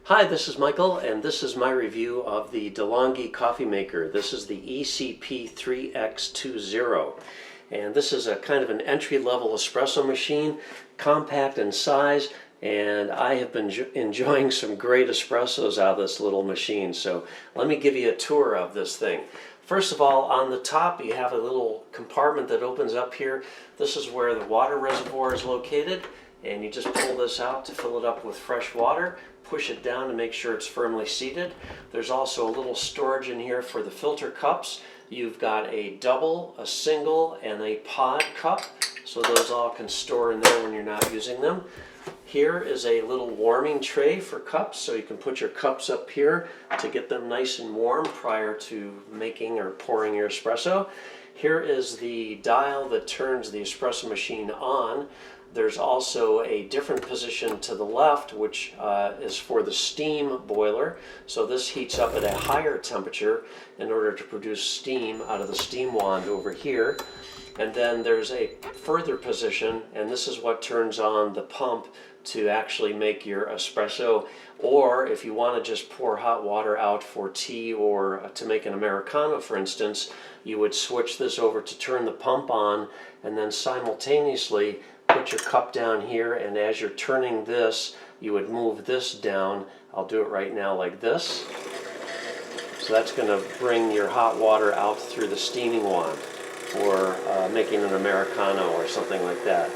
Hi, this is Michael, and this is my review of the DeLonghi coffee maker. This is the ECP3220, and this is a kind of an entry-level espresso machine, compact in size, and I have been enjoying some great espressos out of this little machine. So let me give you a tour of this thing. First of all, on the top you have a little compartment that opens up here. This is where the water reservoir is located, and you just pull this out to fill it up with fresh water. Push it down to make sure it's firmly seated. There's also a little storage in here for the filter cups. You've got a double, a single, and a pod cup, so those all can store in there when you're not using them. Here is a little warming tray for cups, so you can put your cups up here to get them nice and warm prior to making or pouring your espresso. Here is the dial that turns the espresso machine on. There's also a different position to the left, which is for the steam boiler. So this heats up at a higher temperature in order to produce steam out of the steam wand over here. And then there's a further position, and this is what turns on the pump to actually make your espresso. Or if you want to just pour hot water out for tea or to make an Americano, for instance, you would switch this over to turn the pump on, and then simultaneously put your cup down here, and as you're turning this, you would move this down. I'll do it right now like this. So that's going to bring your hot water out through the steaming wand for making an Americano or something like that.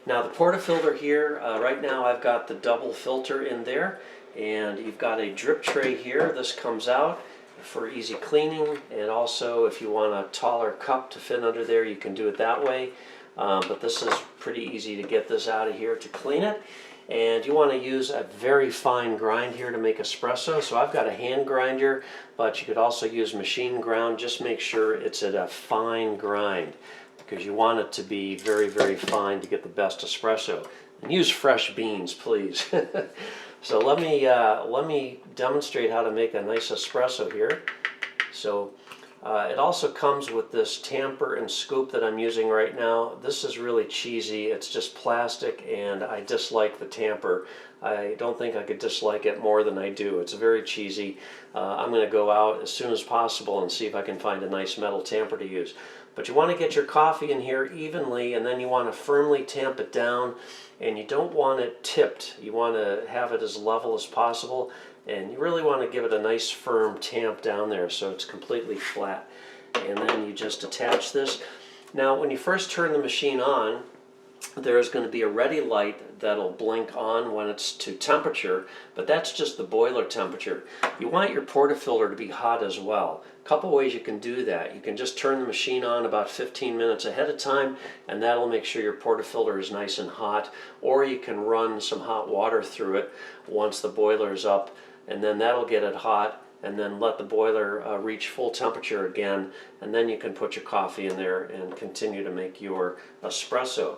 Now the Porta Filter here, right now I've got the double filter in there, and you've got a drip tray here. This comes out for easy cleaning, and also if you want a taller cup to fit under there, you can do it that way. But this is pretty easy to get this out of here to clean it. And you want to use a very fine grind here to make espresso. So I've got a hand grinder, but you could also use machine ground. Just make sure it's at a fine grind, because you want it to be very, very fine to get the best espresso. And use fresh beans, please. So let me demonstrate how to make a nice espresso here. So it also comes with this tamper and scoop that I'm using right now. This is really cheesy. It's just plastic, and I dislike the tamper. I don't think I could dislike it more than I do. It's very cheesy. I'm going to go out as soon as possible and see if I can find a nice metal tamper to use. But you want to get your coffee in here evenly, and then you want to firmly tamp it down, and you don't want it tipped. You want to have it as level as possible. And you really want to give it a nice firm tamp down there so it's completely flat. And then you just attach this. Now when you first turn the machine on, there's going to be a ready light that'll blink on when it's to temperature, but that's just the boiler temperature. You want your portafilter to be hot as well. A couple ways you can do that. You can just turn the machine on about 15 minutes ahead of time, and that'll make sure your portafilter is nice and hot. Or you can run some hot water through it once the boiler is up, and then that'll get it hot, and then let the boiler reach full temperature again, and then you can put your coffee in there and continue to make your espresso.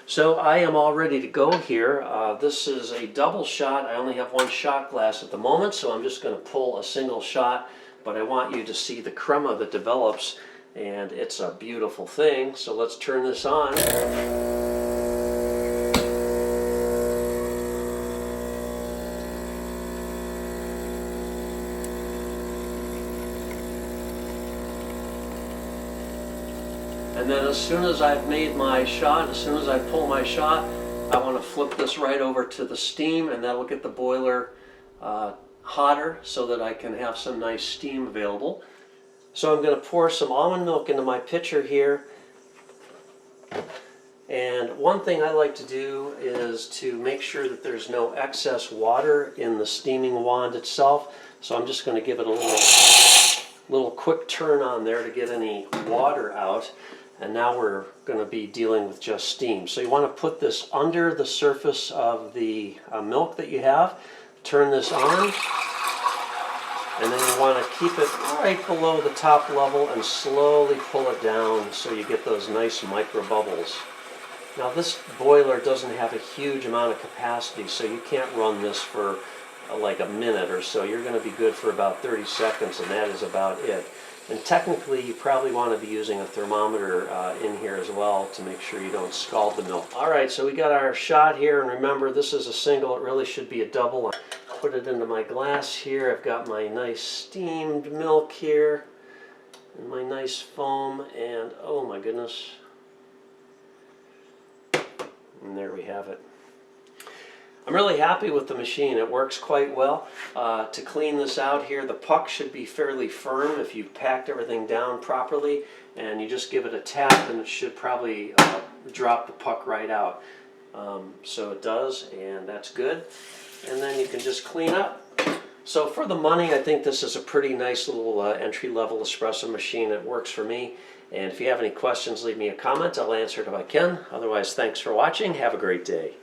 So I am all ready to go here. This is a double shot. I only have one shot glass at the moment, so I'm just going to pull a single shot, but I want you to see the crema that develops, and it's a beautiful thing. So let's turn this on. And then as soon as I've made my shot, as soon as I pull my shot, I want to flip this right over to the steam, and that'll get the boiler hotter so that I can have some nice steam available. So I'm going to pour some almond milk into my pitcher here. And one thing I like to do is to make sure that there's no excess water in the steaming wand itself. So I'm just going to give it a little quick turn on there to get any water out. And now we're going to be dealing with just steam. So you want to put this under the surface of the milk that you have. Turn this on. And then you want to keep it right below the top level and slowly pull it down so you get those nice micro bubbles. Now this boiler doesn't have a huge amount of capacity, so you can't run this for like a minute or so. You're going to be good for about 30 seconds, and that is about it. And technically you probably want to be using a thermometer in here as well to make sure you don't scald the milk. Alright, so we got our shot here, and remember this is a single, it really should be a double. Put it into my glass here. I've got my nice steamed milk here and my nice foam, and oh my goodness. And there we have it. I'm really happy with the machine. It works quite well. To clean this out here, the puck should be fairly firm if you've packed everything down properly, and you just give it a tap and it should probably drop the puck right out. So it does, and that's good. And then you can just clean up. So for the money, I think this is a pretty nice little entry-level espresso machine. It works for me. And if you have any questions, leave me a comment. I'll answer it if I can. Otherwise, thanks for watching. Have a great day.